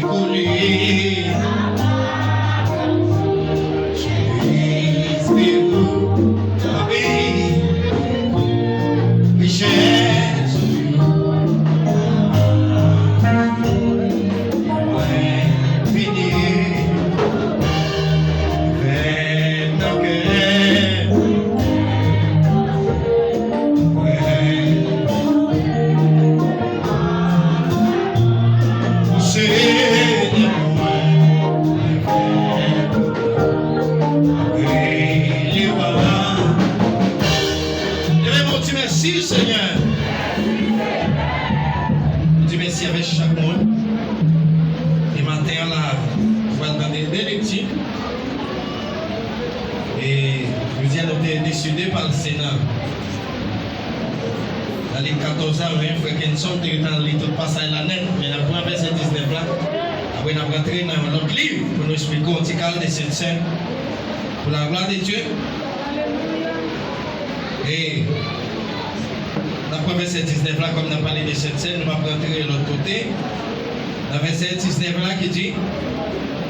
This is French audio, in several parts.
pour lui. Décidé par le Sénat. Dans les 14 ans, il faut qu'une somme de temps, il tout passe à la net, mais la première verset 19 là, après, on a rentré dans l'autre livre pour nous expliquer un petit cas de cette scène pour la gloire de Dieu. Et la première verset 19 là, comme on a parlé de cette scène, nous allons rentrer de l'autre côté. Dans verset 19 là qui dit,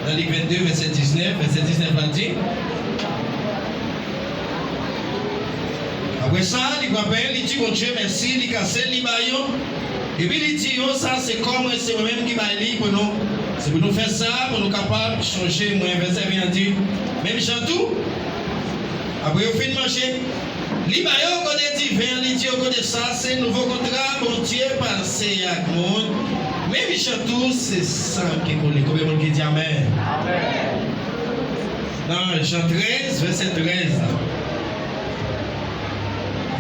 dans les 22, verset 19 là dit, après ça, il va bien, il dit, mon Dieu, merci, il casse, il baillon. Et puis il dit, ça c'est comme, c'est moi-même qui va lire pour nous. C'est pour nous faire ça, pour nous capables de changer. Moi, verset vient dire, même tout. Après, au fin de manger, il baillon, quand il dit, viens, il dit, au côté de ça, c'est un nouveau contrat, mon Dieu, passé à monde. Même tout, c'est ça qui est collé. Combien de monde qui dit Amen? Dans Jean 13, verset 13.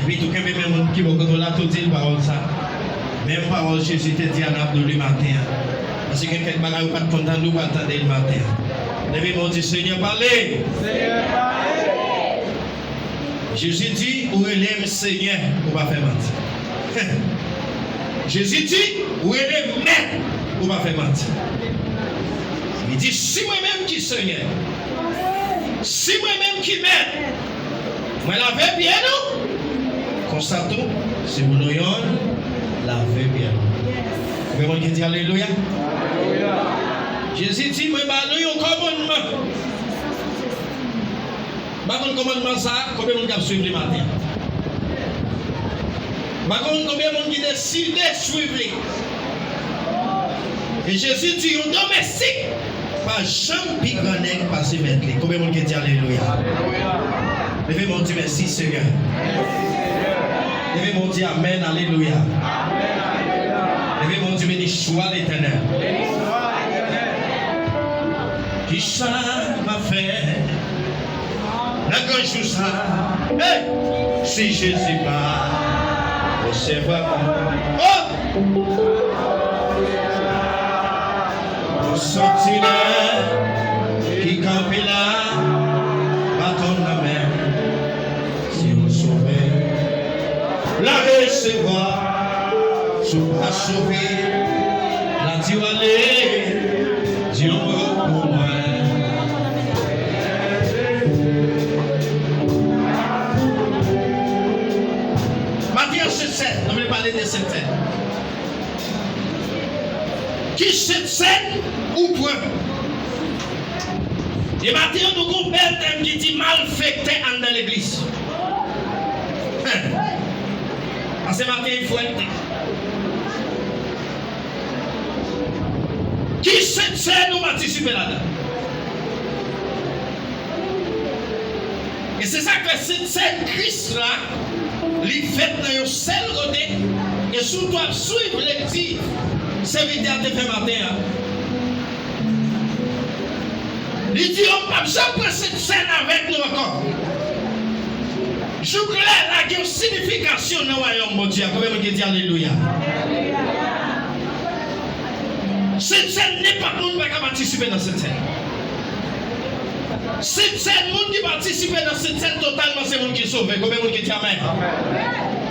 Et puis, tout le monde qui va là, tout dit la parole ça. Même parole, Jésus te dit à Abdou le matin. Parce que quelqu'un ne pas content de nous attendre le matin. Levez mon Dieu, Seigneur, parlez. Seigneur, parlez. Jésus dit, où est le Seigneur, on va faire mentir. Jésus dit, où est le maître, on va faire mentir. Il dit, si moi-même qui Seigneur, si moi-même qui maître, moi la vais bien, non? Constatons, si vous l'avez, lavez bien. Vous pouvez dire Alléluia? Jésus dit, moi, nous avons un commandement. Un commandement, ça, combien de monde qui suivre le matin? Combien de monde qui décide de suivre? Et Jésus dit, un domestique, pas jamais plus grand nègre passer mettre. Combien de monde qui dit Alléluia? Levez mon Dieu, merci Seigneur. Levez mon Dieu, Amen, Alléluia. Levez mon Dieu, béni soit l'Éternel. Qui ça m'a fait? La gauche ou ça? Hey! Si Jésus va, c'est pas. Oh! Au sentinelle qui campe là, bâton la main, si on sauve, la recevoir, sous pas sauver, la Dieu aller, Dieu pour moi. Matthieu 7, on va parler de cette scène. Qui cette scène ou point? Et Matthieu nous avons un bel thème qui dit malfecté dans l'église. Parce que Matthieu il faut être. Qui cette scène nous participe là-dedans? Et c'est ça que cette scène Christ là, il fait dans un seul côté et surtout à suivre les petits serviteurs de fait matin. Il dit on ne peut pas prendre cette scène avec nous encore. Je crois là qu'il y a une signification dans le royaume de Dieu. Comment on dit Alléluia? Cette scène n'est pas tout le monde qui va participer dans cette scène. Cette scène, le monde qui participe dans cette scène totalement, c'est le monde qui est sauvé. Combien de monde qui dit Amen?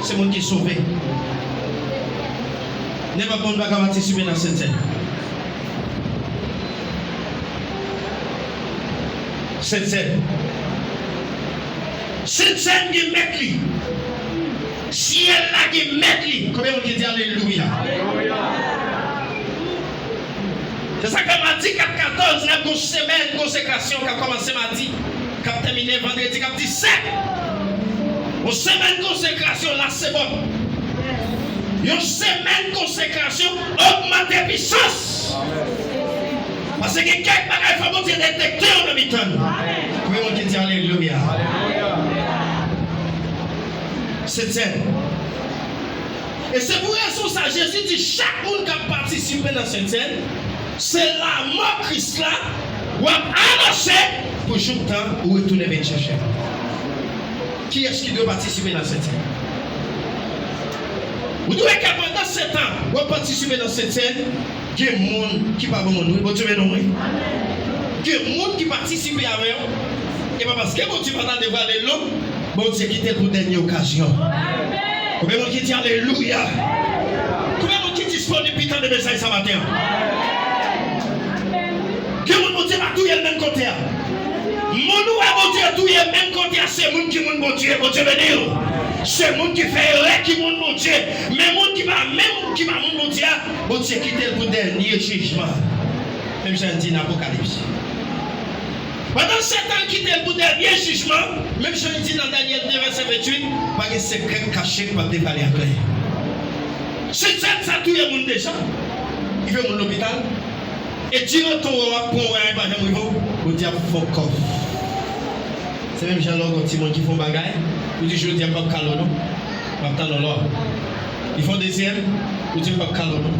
C'est le monde qui est sauvé. N'est pas tout le monde qui va participer dans cette scène. Cette scène. Cette scène qui met lui. Si elle là qui met lui. Combien de monde qui dit Alléluia? C'est ça que mardi 4-14, nous avons une semaine de consécration qui a commencé mardi, qui a terminé vendredi, qui a 17. Une semaine de consécration, là c'est bon. Une semaine de consécration, augmenter puissance. Parce que quelques bagages il faut détecter en même temps. Pouvez-vous qui dire alléluia. C'est ça. Et c'est pour raison ça, Jésus dit chaque monde qui a participé dans cette scène, c'est la mort Christ là, ou a annoncé pour jour de temps ou retourner venir chercher. Qui est-ce qui doit participer dans cette scène? Vous devez qu'à pendant 7 ans, vous participez dans cette scène, il y a des gens qui ne parlent pas de nous, vous devez nous. Il y a des gens qui participent avec vous, et pas parce que vous ne pouvez pas dévoiler l'homme, bon Dieu quitte pour dernière occasion. Combien de gens qui disent alléluia? Combien de gens qui disponibles pour de messages ce matin? Que mon Dieu va tout le même côté. Mon Dieu tout le même côté, c'est mon qui mon Dieu, mon Dieu venir. C'est mon qui fait rien qui mon Dieu. Mais mon qui va même qui va mon Dieu, mon Dieu quitte pour dernier jugement. Même j'ai dit dans l'Apocalypse. Pendant 7 ans quitte pour dernier jugement, même j'ai dit dans Daniel 2 verset 28, pas de secret caché pour dévaler à clair. C'est ça tout le monde déjà. Il veut mon hôpital. Et dire ton roi pour un par exemple, vous dire fuck off. C'est même Jean-Laurent Gauthier qui font bagaille. Vous dites je dis pas calme non. Pas dans l'or. Ils font deuxième, vous dites pas calme non.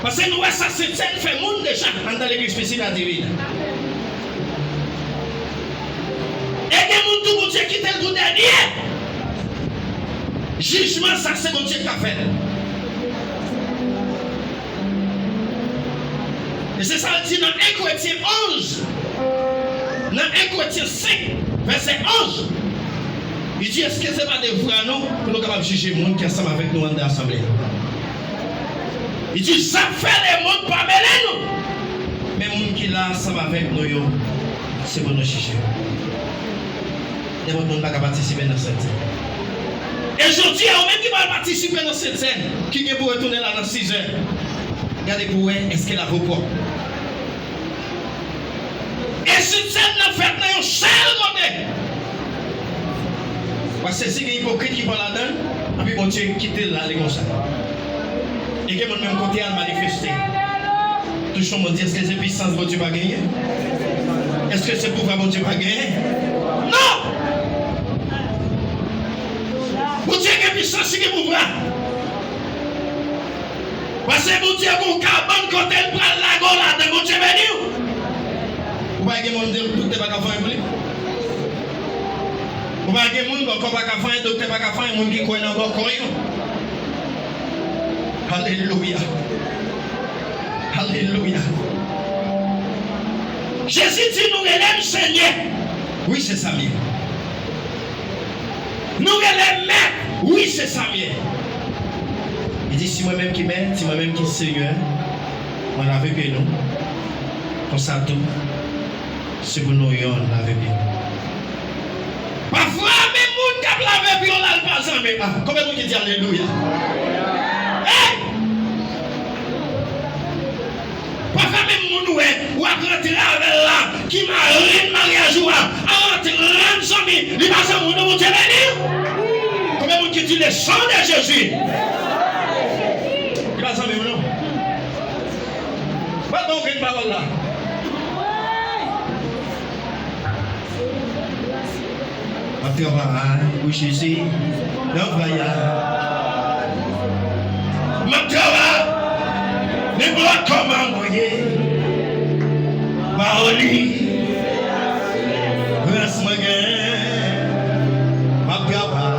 Parce que nous ça c'est fait monde déjà dans l'église spéciale à divine. Et que mon tout Dieu qui était le dernier. Jugement ça c'est mon Dieu qui a fait. Et c'est ça dit dans 1 Corinthiens 11. Dans 1 Corinthiens 5, verset 11. Il dit, est-ce que ce n'est pas des vrais non pour nous capables de juger les gens qui sont ensemble avec nous dans l'assemblée? Il dit, ça fait les gens pas mêler nous. Mais les gens qui sont là ensemble avec nous, c'est pour nous juger. Et votre monde ne va pas participer dans cette scène. Et je dis à eux-mêmes qui vont participer dans cette scène, qui vient pour retourner là dans 6 heures. Regardez pour eux, est-ce qu'elle a repos? Et cette scène n'a fait un seul côté. Parce que c'est des hypocrites qui vont là-dedans, et puis bon Dieu quitte là, les comme ça. Et que mon même côté a manifesté. Toujours mon Dieu, est-ce que c'est puissance bon Dieu va gagner? Est-ce que c'est pouvoir bon Dieu va gagner? Non! Bon Dieu qui est puissance, c'est qui est pouvoir. Parce que mon Dieu, mon cabane, quand elle prend la gueule là, mon Dieu venu. Vous voyez que mon Dieu, tout n'est pas qu'à faire un peu. Vous voyez que mon Dieu, quand pas qu'à faire un docteur, pas qu'à faire un monde qui croit dans le corps. Alléluia. Alléluia. Jésus dit, nous relèvons Seigneur. Oui, c'est ça mieux. Nous relèvons Maître. Oui, c'est ça mieux. Il dit, si moi-même qui m'aide, si moi-même qui Seigneur, on l'avait bien nous. Comme ça tout, c'est pour nous, on l'avait bien. Parfois, même monde qui a lavé bien, on l'a pas jamais. Comment vous dites alléluia? Parfois, même monde ou a rentré avec là, qui m'a rien mariage ou a rentré rien jamais, il passe à mon nom, Dieu béni. Comment vous dites le sang de Jésus? Il va s'en venir, non? Pas donc une parole là. Ma travail, oui, Jésus, non, voyage. Ma travail, les bras comme envoyé. Paroli, reste ma gain. Ma travail.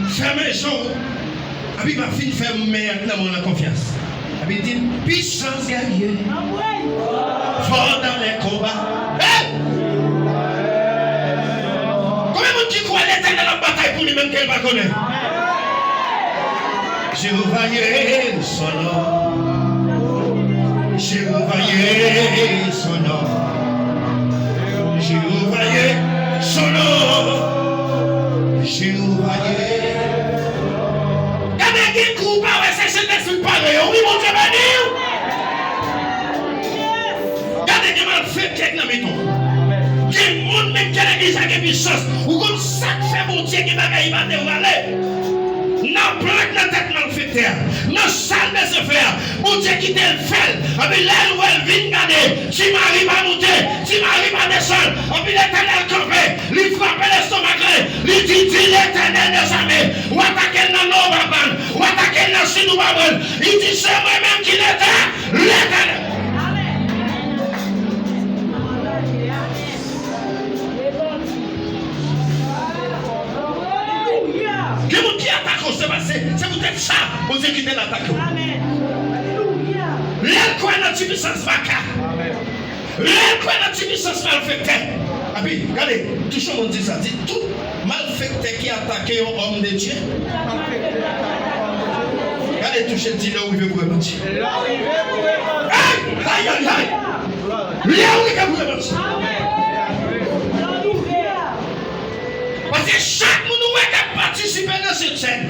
Faire mes choses, et puis ma fille fait maintenant mon confiance. Et puis dit puissance guerrier, fort dans les combats. Comment vous croyez l'éternel dans la bataille pour lui-même qu'elle va connaître? J'ai revoyé son nom. J'ai revoyé son nom. J'ai revoyé son nom. J'ai revoyé l'église a une puissance. Ou comme ça fait mon Dieu qui va gagner ma aller. Non, plaque la tête malfaiteur. Non, salle de se faire. Mon Dieu qui te fait. Et puis l'aile où elle vient garder. Tu m'arrives à monter. Tu m'arrives à descendre. Et puis l'éternel campé. Lui frappe l'estomac. Lui dit l'éternel des armées. Ou attaquer dans nos babans. Ou attaquer dans sinou babans. Il dit c'est moi-même qui l'était. L'éternel. Que vous qui attaquez, c'est peut-être ça, vous qui l'attaque. Amen. L'aile quoi dans la puissance vaca. L'aile quoi dans la puissance malfaiteur. Ah puis, regardez, tout le monde dit ça. Dit tout malfaiteur qui attaque un homme de Dieu. Regardez, touchez le dit là où il veut vous mentir. Aïe, aïe, aïe. Là où il veut vous mentir. Parce que chaque monde qui a participé dans cette scène,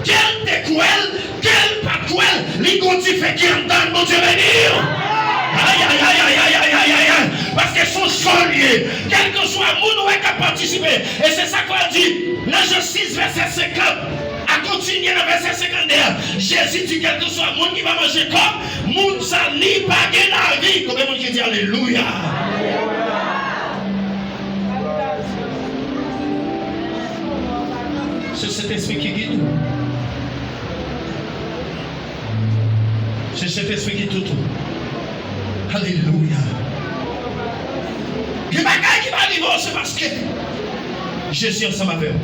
quel est cruel, quel pas cruel, les fait qui entendent mon Dieu venir. Aïe, aïe, aïe, aïe, aïe, aïe, aïe, aïe, parce qu'ils sont soliers, quel que soit le monde qui a participé. Et c'est ça qu'on dit, dans Jean 6, verset 50, à continuer dans verset 51, Jésus dit quel que soit le monde qui va manger comme, monde ça n'y pas gagner la vie. Combien de monde qui dit Alléluia? C'est cet esprit qui guide. C'est cet esprit qui tout. Alléluia. Le bagage qui va arriver, c'est parce que Jésus ensemble avec vous.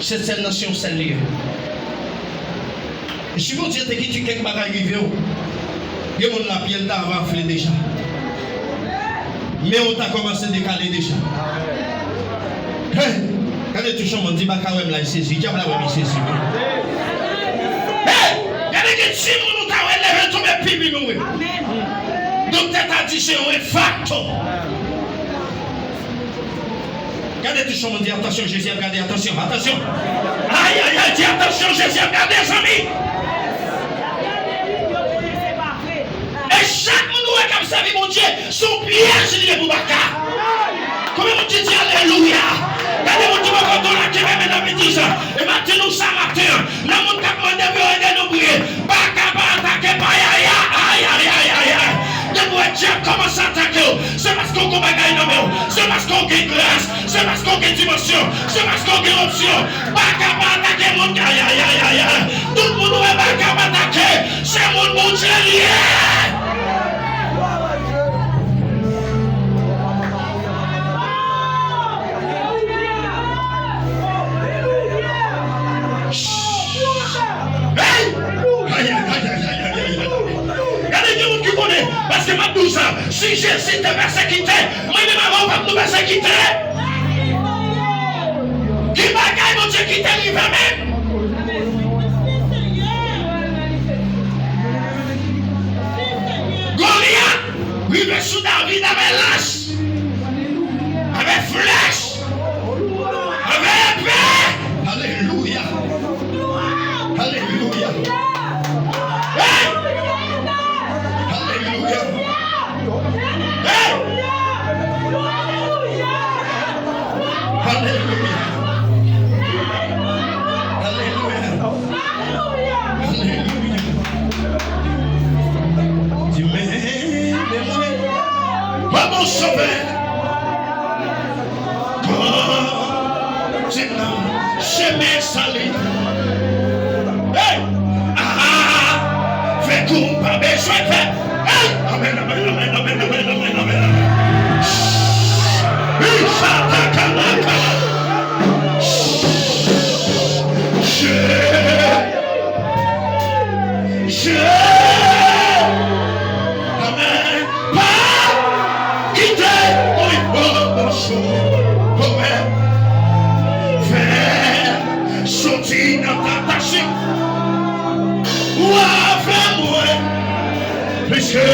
C'est cette nation, c'est lié. Et si vous dites que tu quelque bagage arrivé, il y a la pied d'avant enflé déjà. Mais on t'a commencé à décaler déjà. Hey! Quand tu touches mon dit, bah, quand même, là, il saisit. Diable, là, il saisit. Hey! Il y a des petits gens qui ont levé tout le pipi, nous. Donc, tu as dit, c'est un facto. Regardez, touche mon dit, attention, Jésus, regardez, attention, attention. Aïe, aïe, aïe, dis attention, Jésus, regardez, les amis. Et chaque monde qui a servi mon Dieu, son piège, il est pour Baka. Comment on dit Alléluia? Regardez mon Dieu, quand on a qui va mettre la bêtise. Et maintenant, nous sommes matin. Dans mon cap, on a vu un nous briller. Baka, attaquer, aïe, aïe, aïe, aïe, aïe, aïe. De Dieu commence à attaquer. C'est parce qu'on a gagné nos mains. C'est parce qu'on a grâce. C'est parce qu'on a dimension. C'est parce qu'on a option. Baka, attaquer, mon Dieu, aïe, aïe, aïe, aïe. Tout le monde est Baka, attaquer. C'est mon Dieu lié. Parce que ma douce, si Jésus te persécuté, moi-même avant pas nous persécuter. Qui bagaille mon Dieu qui t'arrive même? Goliath, oui, mais sous David avec lâche, avec flèche, avec épée. Alléluia. Alléluia. Hey! Alléluia. Hey! Alléluia. Alléluia. Alléluia. Tu m'aimes, moi mon sauveur. Chemin salé. Hey! Ah! Fais tout, pas besoin de faire. Hey! Amen, amen, amen, amen, amen, amen, amen. Amen. Pas quitter. Oui, oh, fais sortir dans ta tâche. Ouah, fais-moi. Puisque.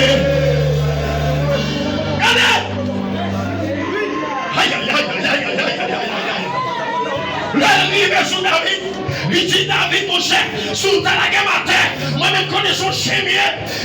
Regardez. Aïe, aïe, aïe, aïe, aïe, aïe, aïe, aïe. L'arrivée sur David. Il dit David, mon cher, sous ta la matin, moi-même connais son chien.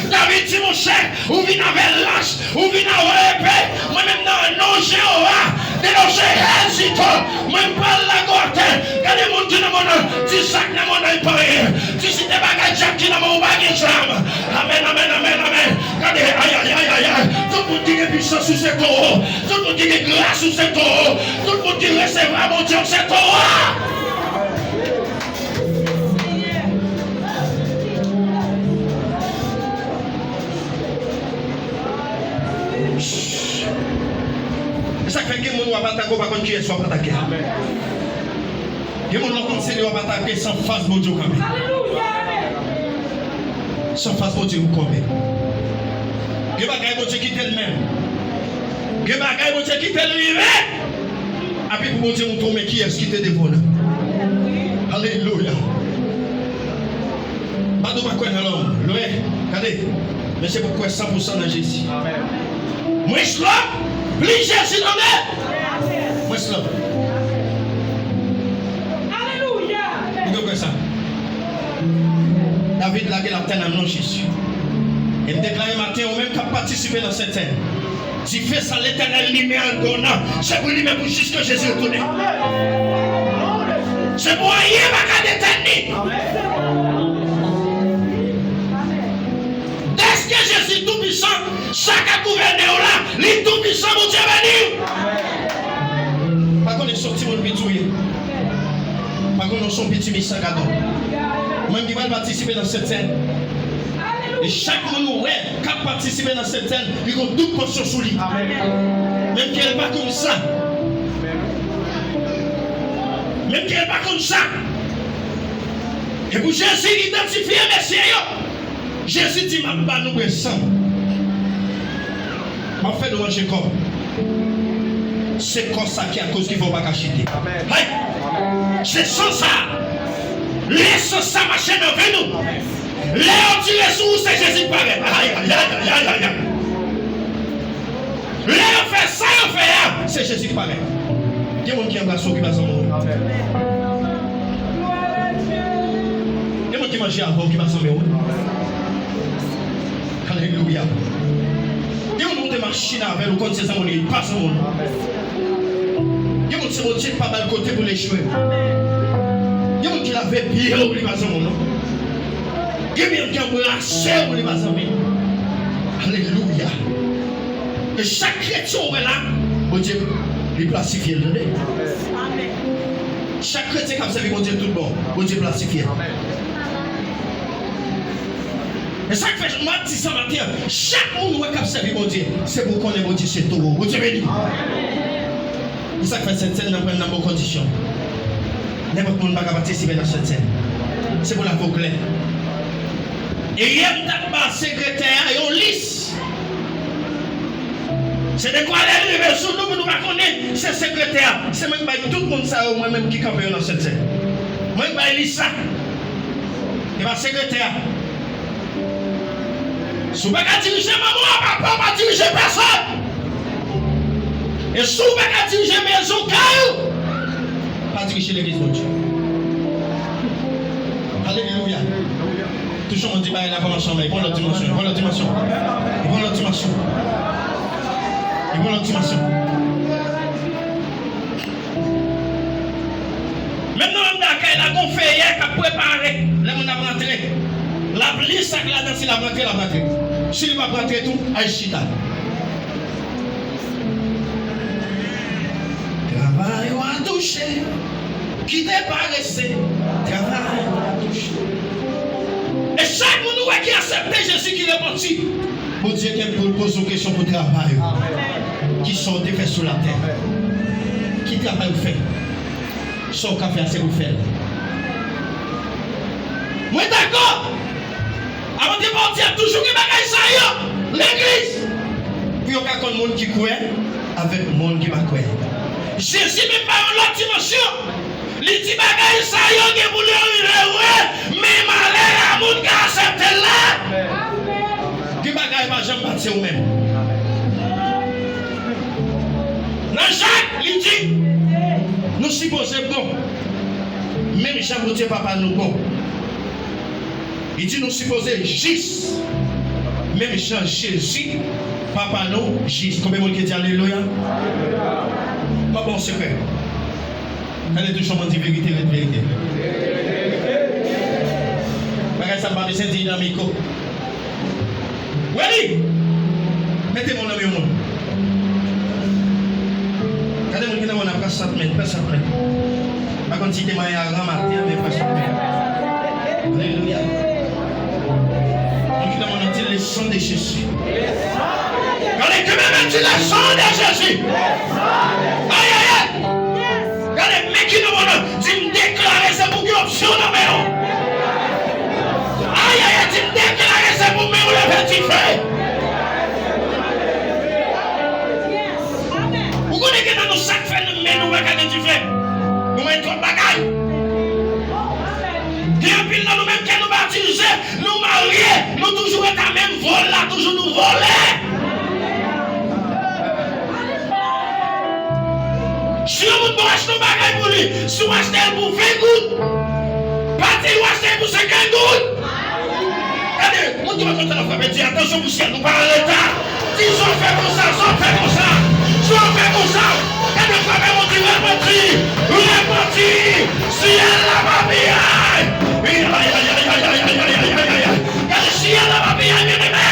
David dit, mon cher, ou vient avec l'âge, ou vient avec épée, moi-même dans un nom Jéhovah. déloger hésite. Moi parle la côté. Quand les gens qui dans mon nom, tu sac dans mon nom pas rien. Tu sais des bagages Jack qui dans mon bagage jam. Amen, amen, amen, amen. Regardez, aïe, aïe, aïe, aïe, aïe. Tout le monde qui est puissant sous ses taureaux. Tout le monde qui est grâce sous ses taureaux. Tout le monde qui recevra mon Dieu ses taureaux. Ça fait que les gens vont attaquer par contre qui est soit attaqué. Les gens vont continuer à attaquer sans face de Dieu quand même. Sans face de Dieu quand même. Les bagages vont quitter le même. Les bagages vont quitter le rivet. Après pour Dieu montrer mais qui est-ce qui te dévore. Alléluia. Pas de quoi l'homme. Regardez. Mais c'est pourquoi 100% dans Jésus. Amen. Moi je là. Plus Jésus dans le. Moi je là. Alléluia. Vous comprenez ça? David l'a la terre dans Jésus. Et me déclare matin ou même qu'à participer dans cette terre. Tu fais ça l'Éternel lui met en donnant. C'est pour lui même pour juste que Jésus retourne. C'est pour rien ma d'éternité. Est-ce que Jésus tout puissant, chaque gouverneur là, les tout puissant mon Dieu venu. Par contre, il est sorti mon pitouille. Par contre, nous sommes petits mais sans cadeau. Même qui va participer dans cette scène. Et chaque monde qui a participé dans cette scène, il a toute portion sous lui. Même qu'elle n'est pas comme ça. Même qu'elle n'est pas comme ça. Et pour Jésus identifier les messieurs, Jésus dit, ma pas nous sang. En fait, nous manger corps. C'est comme ça qui est à cause qu'il ne faut pas cacher. C'est sans ça. Laisse ça marcher dans nous. Léon tire sous c'est Jésus paraît. Léon fait ça, on fait c'est Jésus qui paraît. Il y a des gens qui embrassent qui va s'en mourir. Il y a des gens qui mangent avant qui va s'en mourir. Alléluia. Il y a des gens qui marchent avec le compte de ses amis, ils passent au monde. Il y a des gens qui ne pas mal côté pour les jouer. Il y a des gens qui l'avaient bien au niveau de monde. Il y a des gens qui ont brassé au niveau de monde. Alléluia. Et chaque chrétien est là, mon Dieu, il placifie le nez. Chaque chrétien qui a servi, mon Dieu, tout bon, mon Dieu placifie. Et ça fait, moi, dis ça matin, chaque monde qui a servi, mon Dieu, c'est pour qu'on ait, mon Dieu, c'est tout. Mon Dieu béni. Et ça fait cette scène dans de bonnes conditions. N'importe monde ne va pas participer dans cette scène. C'est pour la peau claire. Et il y a un secrétaire et on lisse. C'est de quoi aller arriver sur nous pour nous raconter ces secrétaires. C'est même pas tout le monde ça, moi-même qui campe dans cette scène. Moi-même pas lisse ça. Et ma secrétaire. Si vous ne pouvez pas diriger maman, papa, pas diriger personne. Et si vous ne pouvez pas diriger maison, pas diriger l'église de Dieu. Alléluia. Toujours on dit, bah, il a commencé, mais il prend l'autre dimension, il prend l'autre dimension. Il prend l'autre dimension. Il prend l'autre dimension. Maintenant, il a gonflé hier, il a préparé, là, on a rentré. La police, ça là dans la rentrée, la rentrée. Si il va rentrer tout, à Chita. Travail à toucher, qui t'est pas resté. Travail à toucher. Et chaque monde qui a accepté Jésus qui est parti. Mon Dieu, qui pose une question pour le travail. Qui sont faits sur la terre. Qui travaille ou fait? Son café, c'est vous faire. Moi d'accord. Avant de partir, toujours qui bagaille ça, l'église. Puis on a un monde qui croit avec le monde qui va croire. Jésus même pas en l'autre dimension. Les petits bagailles ça, qui voulu en mais malheur à monde qui accepte là. Qui bagaille pas jamais partir ou même. Dans Jacques, il dit, nous supposons bon. Même Jean-Gauthier papa nous bon. Il dit nous supposer juste. Même Jean Jésus, papa nous juste. Combien de monde qui dit alléluia? Je pas bon secret. Allez toujours me dire vérité, vérité. Ça va me sentir dans le micro. Oui! Mettez mon nom au monde. Regardez-moi qui n'a pas de ça, mais pas ça. Par contre, si tu m'as ramassé, mais pas ça. Alléluia. Donc, il a mon le sang de Jésus. Regardez, que même tu le sang de Jésus. Aïe, aïe, aïe. Regardez, mec qui n'a pas de tu me déclares ça pour que option dans mes aïe, aïe, tu me déclares ça pour me le petit frère. Vous connaissez que dans nos sacs frères, nous mettons le petit frère. Nous mettons le bagage. Et puis nous-mêmes qui nous baptisons, nous mariés, nous toujours être à même vol là, toujours nous voler. Si on nous achète nos bagages pour lui, si on achète pour 20 gouttes, parti ou acheter pour 50 gouttes. Regardez, mon Dieu va compter la fois, mais dis attention, vous ciel, nous parlons de l'état. Si on fait comme ça, si on fait comme ça, si on fait comme ça, regardez, le frère, mon Dieu, reparti, si elle la va bien. Aïe, aïe, aïe, aïe, aïe, aïe, aïe, aïe, aïe, aïe, aïe. Regardez, si elle la va bien, bien aimé.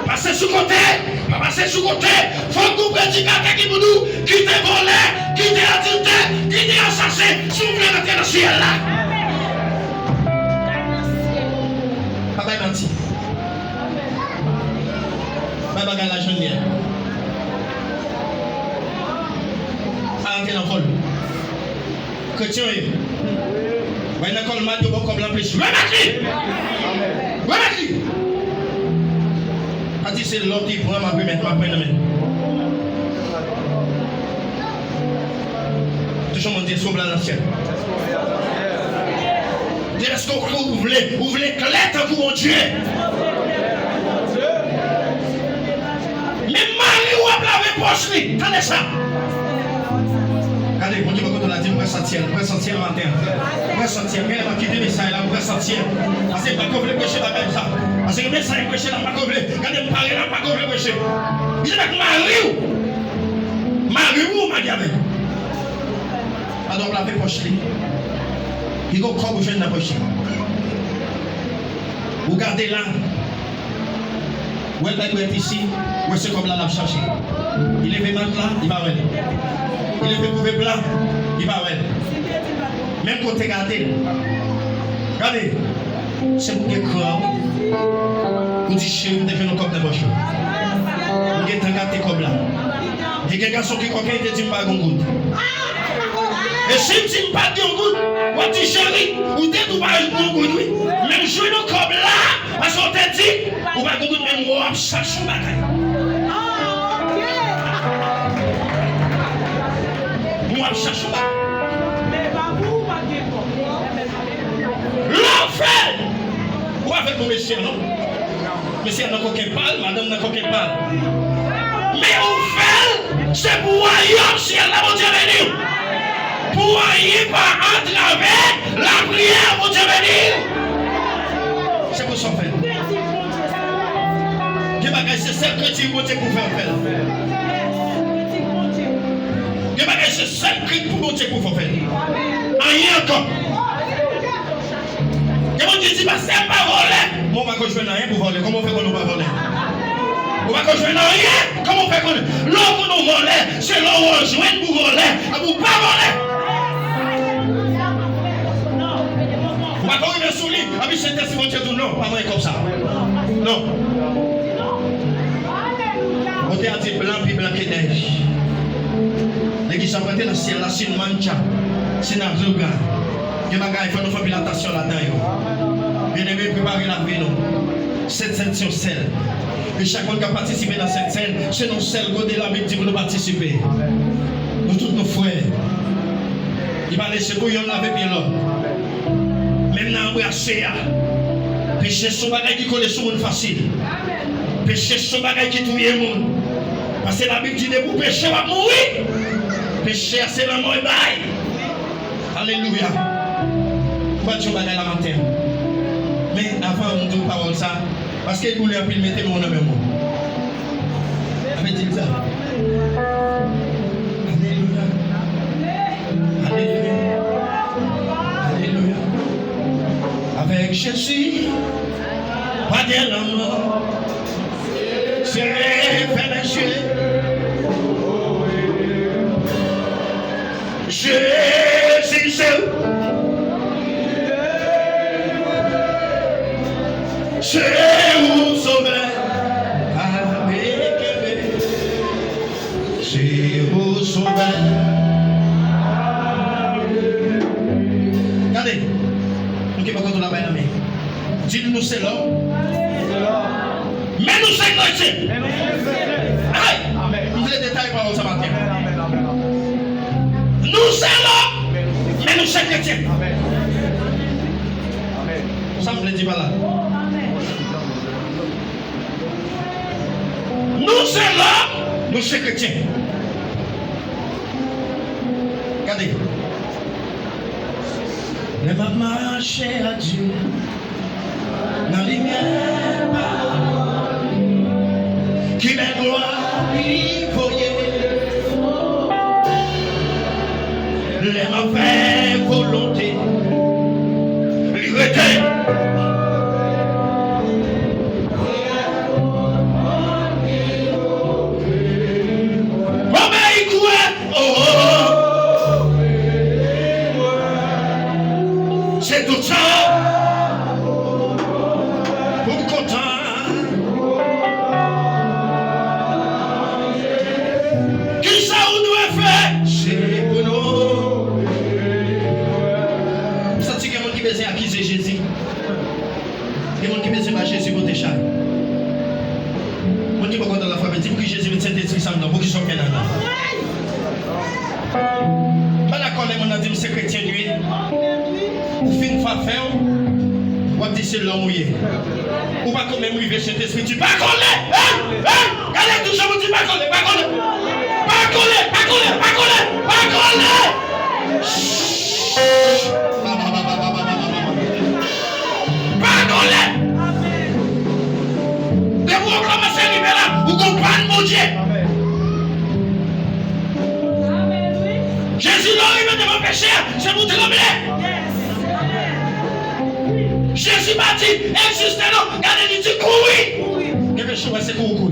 Passez sous côté, passez sous côté. Faut que vous prédicateur qui vous nous, qui te volé, qui te adulté, qui te assassin, si vous voulez rentrer dans le ciel là. Papa est menti. Papa gagne la jeune bien. Arrêtez dans le vol. Chrétien, vous avez un col mat, vous avez comme l'empêche. Remettez! Remettez! A dit c'est l'autre qui prend ma première main. Toujours mon Dieu, sauve la nation. Est-ce que vous voulez clair pour mon Dieu? Mais Marie ou a lavé poche lui. Attendez ça. Regardez, mon Dieu, quand on a dit, vous ressentir le matin. Vous ressentir, mais elle va quitter le message là, vous ressentir. Parce que je ne vais pas prêcher la même ça. Parce que le message est prêché dans ma couvre. Regardez, je parle dans ma couvre prêcher. Je dis que Marie ou ma diable. Alors, on l'a fait poche lui. Il faut qu'on vous jeune la poche. Vous gardez là. Où elle va être ici, où c'est comme là, la chercher. Il est fait mal là, il va voir. Il est fait mauvais plat, il va voir. Même quand tu regardes, regardez, c'est pour que croire. Vous dites chez vous, vous devez nous comme des poches. Vous devez regarder comme là. Il y a des garçons qui coquin te dit pas de goutte. Et si tu ne pas de goutte, vous dites chérie, vous dites pas de goutte. Même jouer nous comme là, parce qu'on te dit, vous va de goutte, même vous avez cherché un bagage. Vous avez cherché un bagage. L'enfer! Vous avez fait mon monsieur, non? Monsieur n'a qu'aucun parle, madame n'a qu'aucun parle. Mais on fait, c'est pour ailleurs, si elle a mon Dieu venu. Pour ailleurs, par à travers la prière, mon Dieu venu. C'est pour ça faire. C'est celle que tu veux pour faire faire. C'est celle que tu veux pour faire. Rien encore. Comment tu dis, c'est pas voler? Moi, je ne vais rien pour voler. Comment on fait qu'on ne va voler? On va jouer dans rien. Comment on fait qu'on l'homme pour nous voler? C'est l'homme où on joue pour voler. Pour pas voler. On va pas revenir sur lui. Avec ce test, ils vont dire non. Pas moi comme ça. Non. On t'a dit blanc puis blanc qui neige. L'église a prêté dans le ciel, là, c'est une mancha. C'est une arzuga. Il faut nous faire l'attention là-dedans. Bien aimé, préparer la vie, non. Cette scène sur celle. Et chaque monde qui a participé dans cette scène, c'est nous celles qui ont la Bible pour nous participer. Nous tous nos frères. Il va laisser pour yon laver bien l'homme. Même dans l'embrasser. Péché son bagage qui colle sur le monde facile. Péché son bagage qui touille le monde. Parce que la Bible dit que pour pécher, on va mourir. Péché, c'est la mort et bail. Alléluia. Pourquoi tu vas la matin? Mais avant de dire parole ça, parce qu'il voulait appeler mettre mon nom. Avait-il ça? Alléluia. Alléluia. Alléluia. Avec Jésus, pas de l'amour, c'est référentiel. Jésus, c'est où sauveur. C'est où sauveur. Regardez, nous qui pas la main. Dis-nous c'est l'homme. Mais nous c'est chrétien. Aïe. Nous les détails par ce matin. Nous c'est l'homme. Mais nous c'est chrétien. Ça me le dit pas là. Nous c'est l'homme. Nous c'est chrétien. Regardez. Les mamans marchent à Dieu. Dans la lumière, qui les gloire y voyait, les mauvaises volontés, liberté. C'est tout ça. Jésus pour tes chats. On dit pourquoi dans la famille, dit que Jésus met Saint-Esprit ensemble, pour qu'ils soient bien là. Pas d'accord, on a dit que c'est chrétien, lui. Ou fin de faire, ou dit c'est l'homme mouillé. Ou pas quand même arriver Saint-Esprit, tu pas coller. Regardez tout ça, vous dites pas coller, pas coller. Pas coller, pas coller, pas coller, pas coller. Pas coller. Vous commencez à libérer, vous comprenez mon Dieu. Jésus l'arrive devant péché, c'est vous trembler. Jésus m'a dit, existe non, regardez, il dit courir. Quelque chose, c'est courir.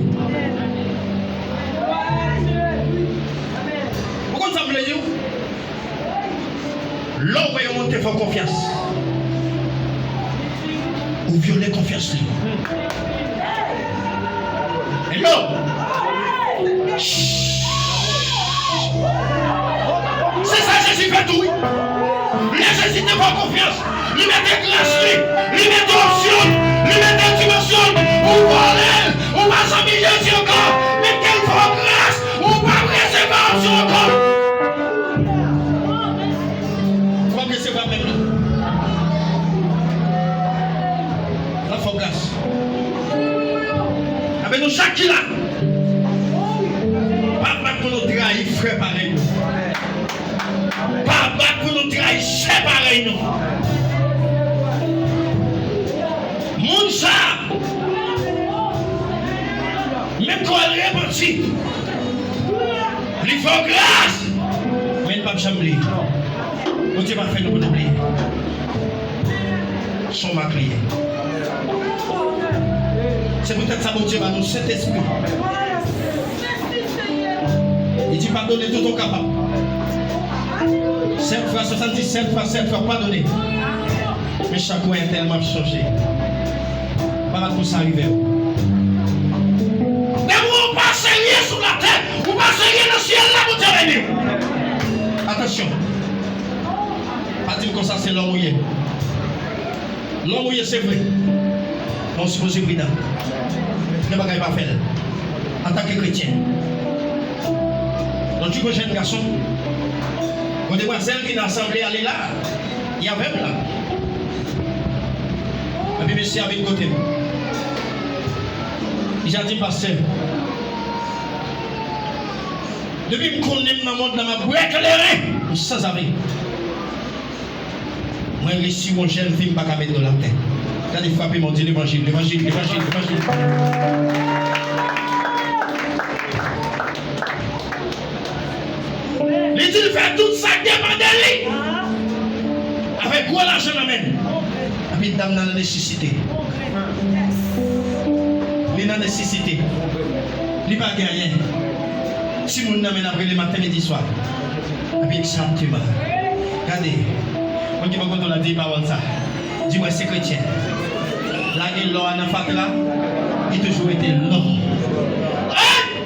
Pourquoi ça me le dit? L'homme va monter pour confiance. Ou violer confiance. Hello. C'est ça Jésus fait tout. Les Jésus ne pas confiance. Il met des grâces, il met des options, il met des dimensions. Ou parler, ou pas s'habiller Jésus encore. Mais quelle fois grâce, ou pas recevoir option encore. Quoi que c'est pas même là. La fois grâce. Avec nous chaque qui là. Pas pour nous trahir frère pareil. Pas pour nous trahir cher pareil nous. Moun ça. Même quand elle est repartie. Il faut grâce. Mais il ne peut pas oublier. On ne peut pas faire nous oublier. Son ma prière. C'est peut-être ça, mon Dieu, va nous cet esprit. Il dit pardonner tout au capable. 7 fois 77 fois 7 fois pardonner. Mais chaque fois est tellement changé. Pas pour ça arriver. Mais vous passez rien sur la terre, vous passez rien dans le ciel là, vous terminez. Attention. Pas dire comme ça, c'est l'homme mouillé. L'homme mouillé, c'est vrai. On se pose prudent. Ne pas faire. En tant que chrétien. Donc tu vois jeune garçon, une demoiselle qui est assemblée, elle est là. Il y a même là. Et puis monsieur avec côté. Il a dit pasteur. Depuis que je connais dans le monde, je suis éclairé. Sans arrêt. Moi, je suis mon jeune fille, je ne peux pas mettre de la tête. Regardez, frappez mon Dieu, l'évangile. Il dit fait tout ça dépend de lui. Avec quoi l'argent l'amène? Et puis dame dans la nécessité. Il est dans la nécessité. Il n'a pas gagné. Si vous n'amène après le matin, midi, soir. Et puis exactement. Regardez. On dit quand on a dit parole ça. Dis-moi c'est chrétien. La gueule l'or en fait là, il a toujours été là.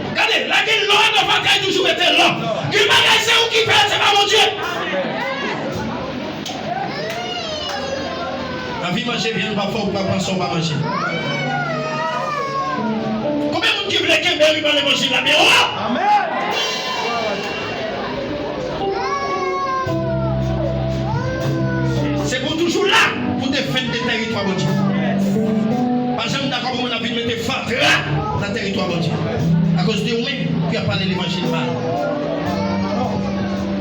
Regardez, la gueule l'or en fait là, il a toujours été là. Qui magasin c'est où qui fait, c'est pas mon Dieu. La vie manger vient parfois ou pas penser on va manger. Combien de monde qui voulait qu'il y ait dans l'évangile là, mais amen. C'est pour toujours là, pour défendre des territoires, mon Dieu. Par exemple, d'accord, on a pu mettre fat là, dans le territoire, mon Dieu. À cause de vous-même, qui a parlé de l'évangile mal.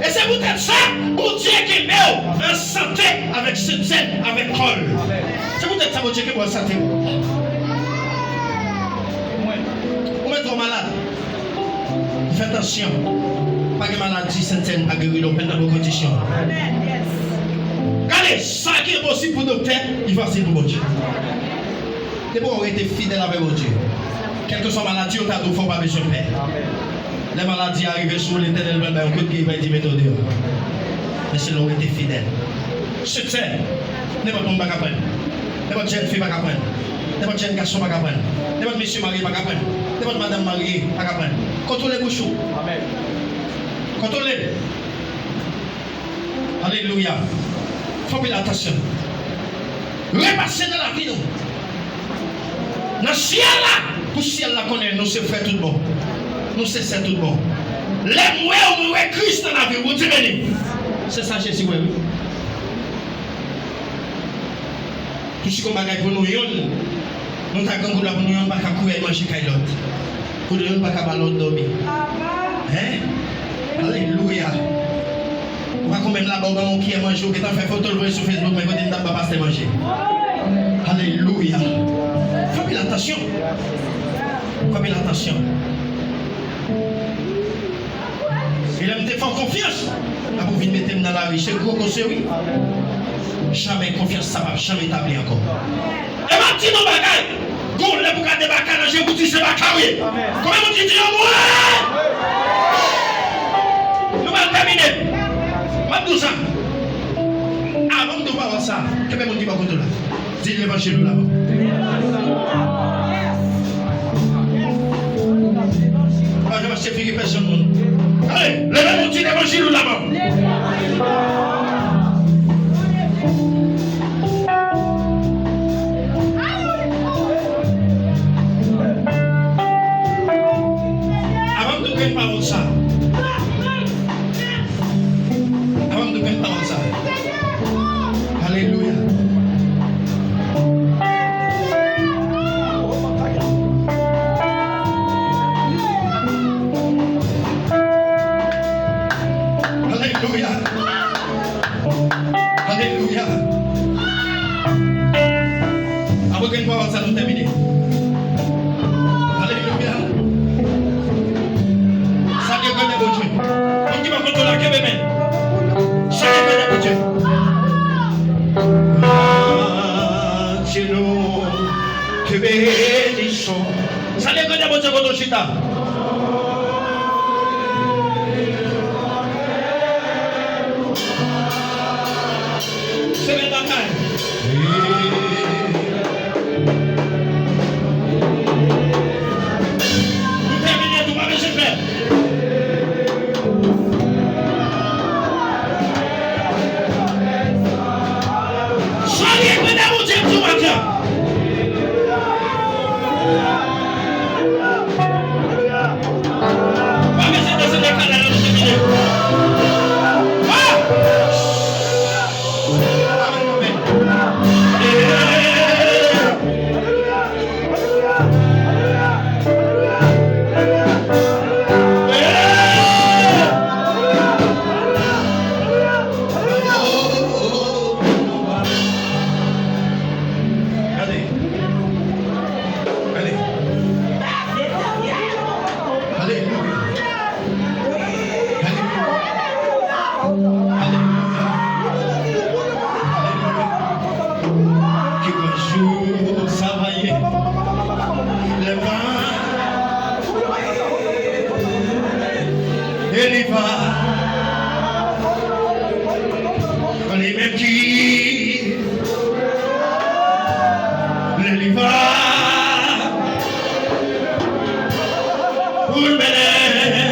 Et c'est peut-être ça, mon Dieu qui met en santé avec cette scène, avec Paul. C'est peut-être ça, mon Dieu qui met en santé. Vous êtes trop malade. Faites attention. Pas de maladie, certaines, pas guérir dans vos conditions. Regardez, ça qui est possible pour le docteur, il va facile pour mon Dieu. C'est pour avoir été fidèle avec mon Dieu. Quelle que soit la maladie, on t'a tout fait, pas besoin de paix. Les maladies arrivent sur l'éternel, on peut qu'il va être méthode. Mais c'est là où on était fidèle. Succès, n'importe qui ne va pas apprendre. N'importe jeune fille ne va pas apprendre. N'importe jeune garçon ne va pas apprendre. N'importe monsieur marié ne va pas apprendre. N'importe madame mariée ne va pas apprendre. Contrôlez vos choux. Amen. Contrôlez. Alléluia. Il faut faire attention. Repasser dans la vie. Dans le ciel là, pour le ciel là connaît, nous c'est fait tout bon. Nous c'est tout bon. Les mouets Christ dans la vie, vous dites c'est ça Jésus oui. Tout ce qu'on va pour nous nous t'avons pour nous pas courir manger caillotte. Pour nous pas ballon dormir. Hein? Alléluia. On va quand même là-bas on qui est manger, qui t'a fait photo le sur Facebook mais côté n'a pas passer manger. Alléluia. Faut faire attention. Faut faire attention. Il aime te faire confiance. À vous venir mettre dans la rue, c'est gros conseil, oui. Jamais confiance, ça va jamais établir encore. Et ma petite non bagaille. Go, les boucades de bacana, j'ai goûté ce bacari. Comment vous dites, moi? Nous allons terminer. Ma 12 ans. Avant de voir ça, que même on dit pas contre là. Dis l'évangile là-bas. Je vais suffire personne. Allez, levez mon petit évangile là-bas. Avant de prendre parole ça. Avant de prendre parole ça. Alléluia. Alléluia. Après qu'une fois ça nous termine. Alléluia. Ça dépend de votre Dieu. On dit pas qu'on l'a qu'à bébé. Ça dépend de votre Dieu. Angelo, que bénissons. Ça dépend de votre Dieu, votre chita. va. Les mêmes qui les va pour le mener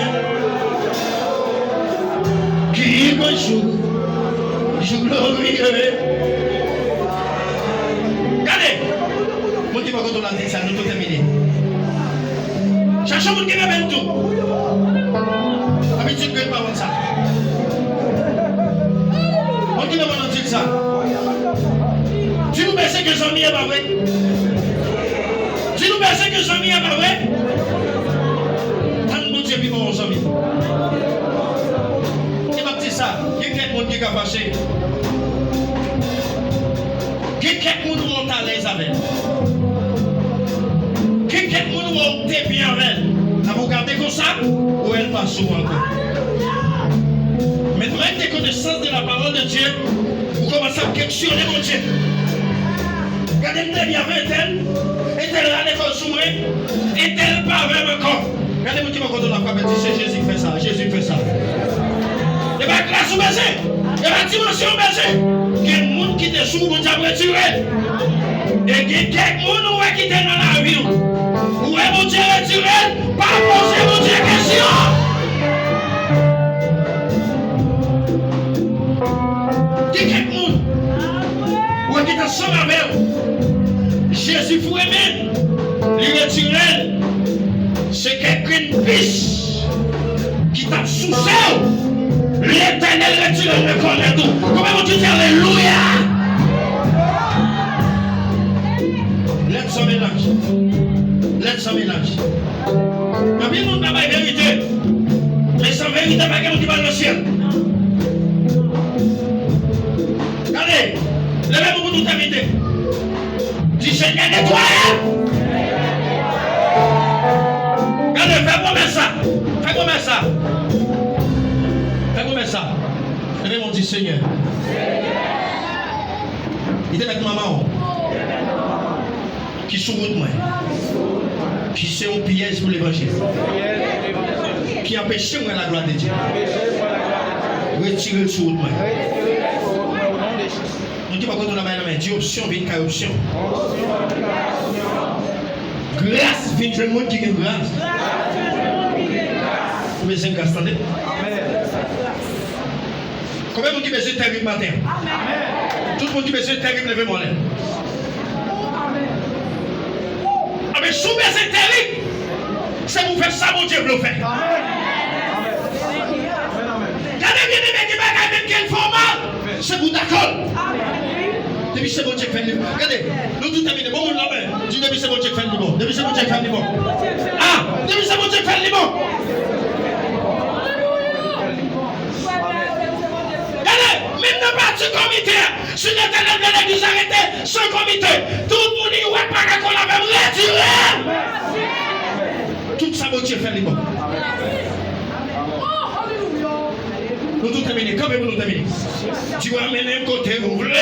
qui bonjour jour glorieux. Regardez, mon qui va quand on a dit ça, nous tout terminé. Chaque chose qui va bien tout. Habitude que pas ça. On qui va dire ça. Tu nous pensez que j'en ai pas vrai? Tu nous pensez que j'en ai pas vrai? Tant de Dieu puis mon ami. C'est pas petit ça. Il y a quelqu'un qui a fâché. Il y a quelqu'un qui est à l'aise avec. Il y a quelqu'un qui est bien avec. Vous regardez comme ça ou elle passe souvent encore. Mais avec des connaissances de la parole de Dieu, vous commencez à questionner mon Dieu. Regardez très bien avec elle. Est-elle à l'école sous moi? Est-elle pas même encore? Regardez-moi qui m'a content la foi, c'est Jésus qui fait ça. Jésus fait ça. Il n'y a pas de classe au baiser. Il n'y a pas de dimension au baiser. Il y a des gens qui étaient sous mon Dieu retiré. Et il y a quelques gens qui étaient dans la vie. Où est mon Dieu retiré? Pas poser mon Dieu question. Il y a quelques gens où est qui est ensemble avec vous. Jésus vous aimé. Il retiré. C'est quelqu'un de pisse qui t'a sous ça. L'éternel retire le reconnaît tout. Comment vous dites alléluia? Laisse son mélange. Laisse son mélange. La Bible n'a pas de vérité. Mais sans vérité, pas quelqu'un qui va dans le ciel. Regardez, levez-vous pour nous terminer. Dis Seigneur, nettoie. Regardez, fais-moi ça. Fais-moi ça. Fais-moi ça. Levez mon dit Seigneur. Il est avec maman. Qui sourit moi. Qui c'est un piège pour l'évangile. Qui empêche moi la gloire de Dieu. Retirez le sourit moi. On dit pas quand on a mal à la main. Dis option, vient une option. Grâce, vient jeune monde qui a grâce. Vous avez grâce, attendez. Combien de monde qui besoin de terrible matin? Tout le monde qui besoin de terrible, levez-moi là. Ah mais sous besoin de terrible, c'est vous faire ça, mon Dieu, vous le faites. Regardez bien les mecs qui bagaillent même quel format, c'est vous d'accord. Depuis c'est bon Dieu qui fait le bon. Regardez, nous tout terminons. Bon, là, dis depuis c'est bon Dieu qui fait le bon. Depuis c'est bon Dieu qui fait le bon. Ah, depuis c'est bon Dieu qui fait le bon. Regardez, même dans le comité, si l'éternel de l'église arrêté ce comité, tout le monde y voit pas qu'on avait retiré. Tout ça, bon Dieu fait le bon. Nous tout terminons. Quand même nous terminons. Tu vas amener un côté vous voulez.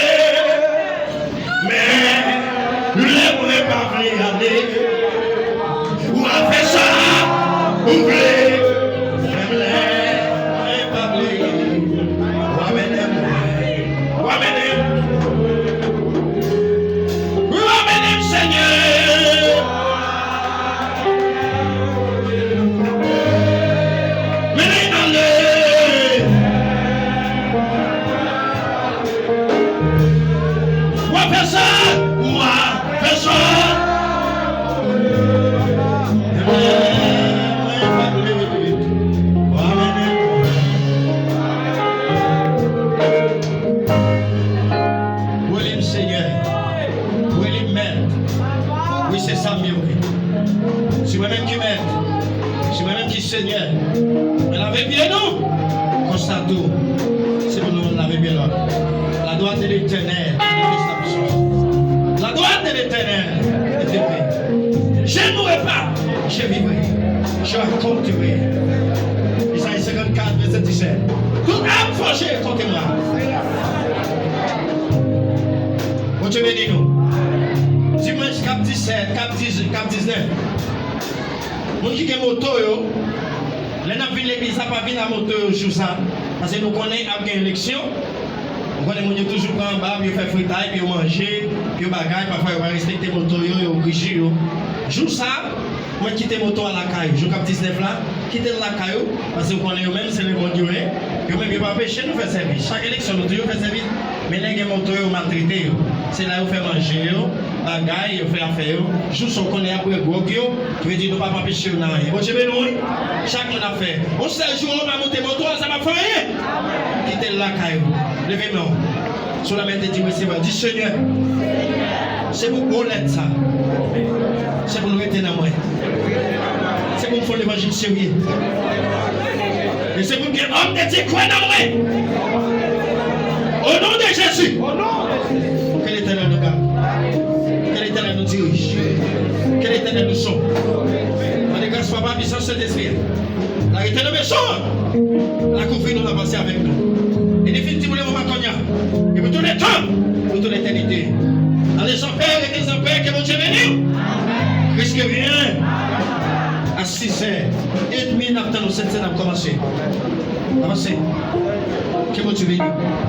Mais le voulez pas regarder. Ou a fait ça. Vous voulez. Même les pas oublier. Ou amener. Ou amener. Ou amener Seigneur. Menez dans le. Seigneur, mais lavez bien nous, constatons, c'est pour nous laver bien là. La droite de l'éternel, la droite de l'éternel est élevée. Je ne mourrai pas, je vivrai, je raconterai. Isaïe 54, verset 17. Toute âme forgée contre moi. Bon Dieu bénis nous. Dimanche cap 17, cap 19. Mon qui est moto, Les gens viennent l'église, ça pas venir à moto jour ça. Parce que nous connaissons après une élection. On connaît les gens toujours prendre en bas, ils font fritaille, puis ils mangent, puis ils bagaillent, parfois ils vont respecter les motos, ils vont richer. Jour ça, moi quitter moto à la caille. Jour 19 là, quitter la caille, parce que vous connaissez eux-mêmes, c'est les bons dieux. Eux-mêmes, ils ne vont pas empêcher nous faire service. Chaque élection, nous devons faire service. Mais les gens moto, ils maltraités. C'est là où ils font manger, bagaille, ils font affaire. Jour ça, on connaît après gros, qui veut dire nous ne pas empêcher nous rien. Bon, je vais nous, chaque monde a fait. On sait jour, on va monter moto, ça va faire rien. Quitter la caille. Levez-moi. Sur la main de Dieu, c'est vrai. Dis Seigneur, c'est pour qu'on l'aide ça. C'est pour nous être dans moi. C'est pour nous faire l'évangile sérieux. Et c'est pour que l'homme de Dieu croit dans moi. Au nom de Jésus. Que l'Éternel nous garde. Que l'Éternel nous dirige. Que l'Éternel nous sauve. On est grâce Papa, puissance Saint-Esprit. La réterne méchant. La couvrir nous a passé avec nous. Et définitivement, nous va connaître. Et pour tous les temps, pour toute l'éternité. Allez, sans père et des empères, que mon Dieu bénisse. Risque rien. À 6h30, nous attendons 7h à commencer. Avancez. Que mon Dieu bénisse.